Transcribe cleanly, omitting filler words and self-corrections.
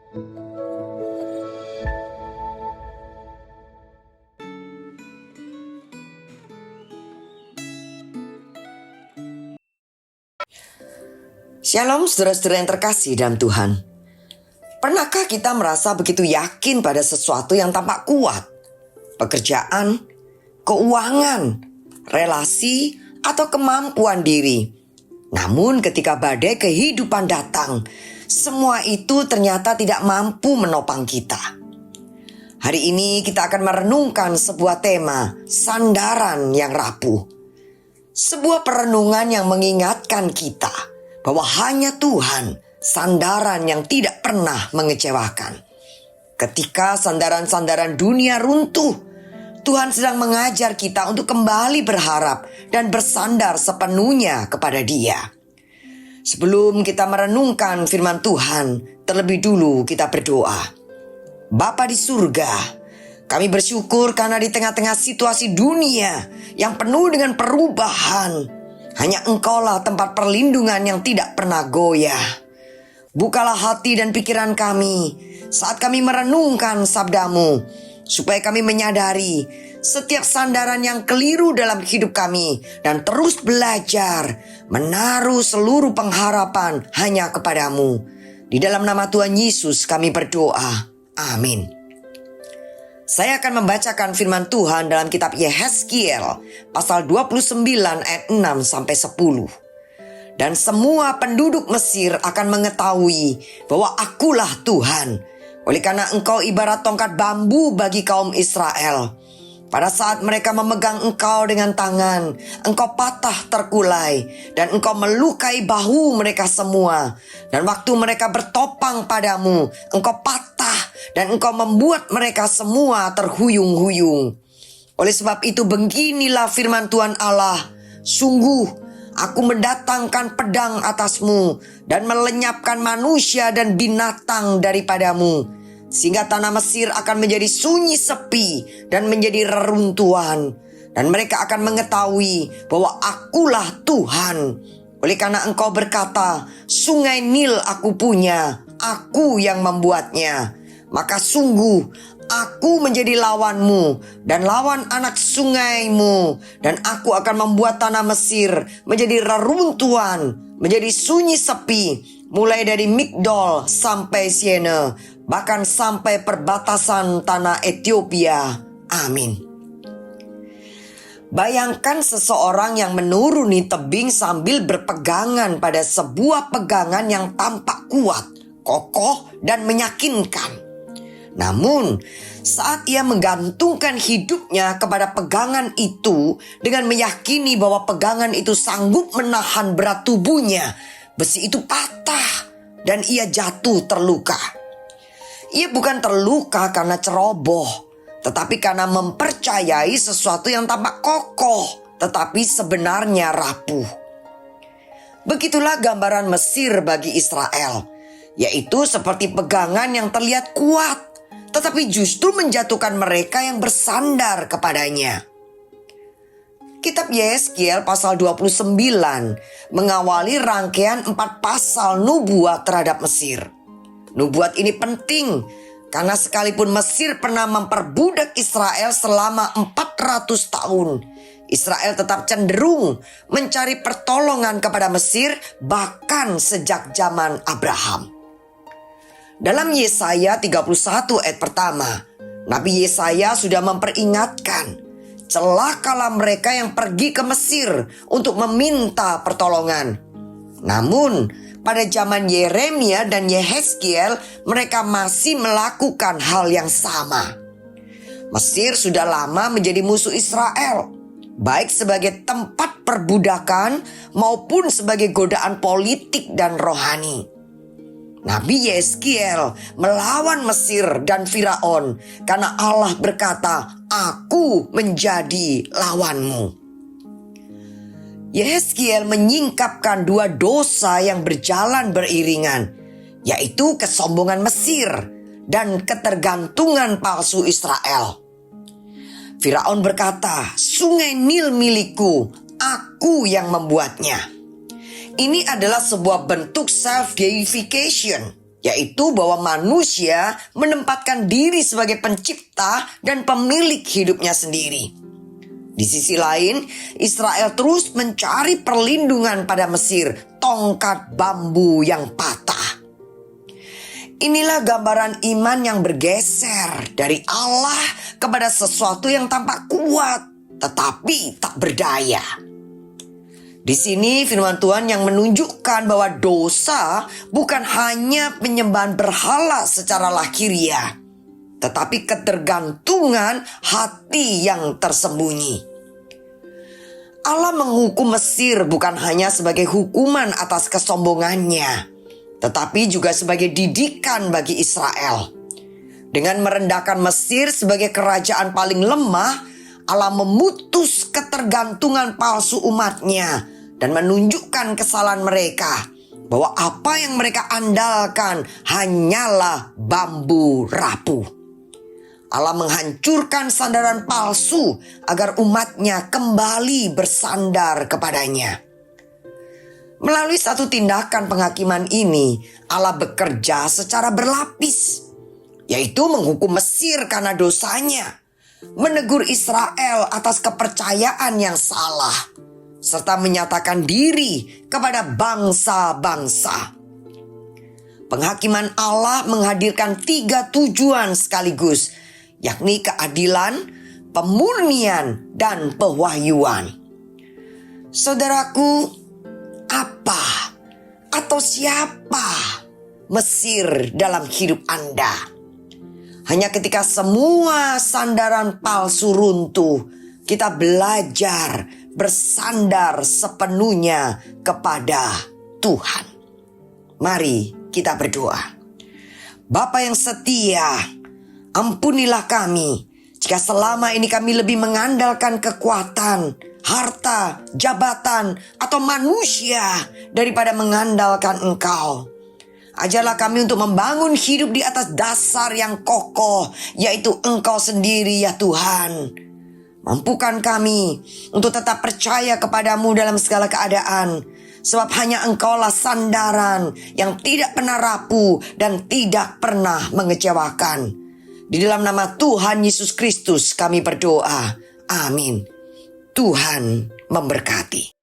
Shalom saudara-saudara yang terkasih dalam Tuhan. Pernahkah kita merasa begitu yakin pada sesuatu yang tampak kuat? Pekerjaan, keuangan, relasi, atau kemampuan diri. Namun ketika badai kehidupan datang, semua itu ternyata tidak mampu menopang kita. Hari ini kita akan merenungkan sebuah tema, sandaran yang rapuh. Sebuah perenungan yang mengingatkan kita bahwa hanya Tuhan, sandaran yang tidak pernah mengecewakan. Ketika sandaran-sandaran dunia runtuh, Tuhan sedang mengajar kita untuk kembali berharap dan bersandar sepenuhnya kepada Dia. Sebelum kita merenungkan firman Tuhan, terlebih dulu kita berdoa. Bapa di surga, kami bersyukur karena di tengah-tengah situasi dunia yang penuh dengan perubahan, hanya Engkaulah tempat perlindungan yang tidak pernah goyah. Bukalah hati dan pikiran kami saat kami merenungkan sabda-Mu, supaya kami menyadari setiap sandaran yang keliru dalam hidup kami dan terus belajar menaruh seluruh pengharapan hanya kepada-Mu. Di dalam nama Tuhan Yesus kami berdoa. Amin. Saya akan membacakan firman Tuhan dalam kitab Yehezkiel pasal 29 ayat 6 sampai 10. Dan semua penduduk Mesir akan mengetahui bahwa Akulah Tuhan, oleh karena engkau ibarat tongkat bambu bagi kaum Israel. Pada saat mereka memegang engkau dengan tangan, engkau patah terkulai dan engkau melukai bahu mereka semua. Dan waktu mereka bertopang padamu, engkau patah dan engkau membuat mereka semua terhuyung-huyung. Oleh sebab itu beginilah firman Tuhan Allah, sungguh aku mendatangkan pedang atasmu dan melenyapkan manusia dan binatang daripadamu, sehingga tanah Mesir akan menjadi sunyi sepi dan menjadi reruntuhan. Dan mereka akan mengetahui bahwa Akulah Tuhan. Oleh karena engkau berkata, sungai Nil aku punya, aku yang membuatnya. Maka sungguh aku menjadi lawanmu dan lawan anak sungaimu. Dan aku akan membuat tanah Mesir menjadi reruntuhan, menjadi sunyi sepi, mulai dari Migdol sampai Siene, bahkan sampai perbatasan tanah Ethiopia. Amin. Bayangkan seseorang yang menuruni tebing sambil berpegangan pada sebuah pegangan yang tampak kuat, kokoh, dan meyakinkan. Namun, saat ia menggantungkan hidupnya kepada pegangan itu dengan meyakini bahwa pegangan itu sanggup menahan berat tubuhnya, besi itu patah dan ia jatuh terluka. Ia bukan terluka karena ceroboh, tetapi karena mempercayai sesuatu yang tampak kokoh, tetapi sebenarnya rapuh. Begitulah gambaran Mesir bagi Israel, yaitu seperti pegangan yang terlihat kuat, tetapi justru menjatuhkan mereka yang bersandar kepadanya. Kitab Yehezkiel pasal 29 mengawali rangkaian 4 pasal nubuat terhadap Mesir. Nubuat ini penting karena sekalipun Mesir pernah memperbudak Israel selama 400 tahun, Israel tetap cenderung mencari pertolongan kepada Mesir bahkan sejak zaman Abraham. Dalam Yesaya 31 ayat pertama, Nabi Yesaya sudah memperingatkan, celakalah mereka yang pergi ke Mesir untuk meminta pertolongan. Namun, pada zaman Yeremia dan Yehezkiel, mereka masih melakukan hal yang sama. Mesir sudah lama menjadi musuh Israel, baik sebagai tempat perbudakan maupun sebagai godaan politik dan rohani. Nabi Yehezkiel melawan Mesir dan Firaun karena Allah berkata, "Aku menjadi lawanmu." Yehezkiel menyingkapkan 2 dosa yang berjalan beriringan, yaitu kesombongan Mesir dan ketergantungan palsu Israel. Firaun berkata, "Sungai Nil milikku, aku yang membuatnya." Ini adalah sebuah bentuk self-deification, yaitu bahwa manusia menempatkan diri sebagai pencipta dan pemilik hidupnya sendiri. Di sisi lain, Israel terus mencari perlindungan pada Mesir, tongkat bambu yang patah. Inilah gambaran iman yang bergeser dari Allah kepada sesuatu yang tampak kuat, tetapi tak berdaya. Di sini firman Tuhan yang menunjukkan bahwa dosa bukan hanya penyembahan berhala secara lahiriah, tetapi ketergantungan hati yang tersembunyi. Allah menghukum Mesir bukan hanya sebagai hukuman atas kesombongannya, tetapi juga sebagai didikan bagi Israel. Dengan merendahkan Mesir sebagai kerajaan paling lemah, Allah memutus ketergantungan palsu umatnya dan menunjukkan kesalahan mereka, bahwa apa yang mereka andalkan hanyalah bambu rapuh. Allah menghancurkan sandaran palsu agar umatnya kembali bersandar kepadanya. Melalui satu tindakan penghakiman ini, Allah bekerja secara berlapis, yaitu menghukum Mesir karena dosanya, menegur Israel atas kepercayaan yang salah, serta menyatakan diri kepada bangsa-bangsa. Penghakiman Allah menghadirkan 3 tujuan sekaligus, yakni keadilan, pemurnian, dan pewahyuan. Saudaraku, apa atau siapa Mesir dalam hidup Anda? Hanya ketika semua sandaran palsu runtuh, kita belajar bersandar sepenuhnya kepada Tuhan. Mari kita berdoa. Bapa yang setia, ampunilah kami jika selama ini kami lebih mengandalkan kekuatan, harta, jabatan, atau manusia daripada mengandalkan Engkau. Ajarlah kami untuk membangun hidup di atas dasar yang kokoh, yaitu Engkau sendiri ya Tuhan. Mampukan kami untuk tetap percaya kepadamu dalam segala keadaan, sebab hanya Engkaulah sandaran yang tidak pernah rapuh dan tidak pernah mengecewakan. Di dalam nama Tuhan Yesus Kristus kami berdoa. Amin. Tuhan memberkati.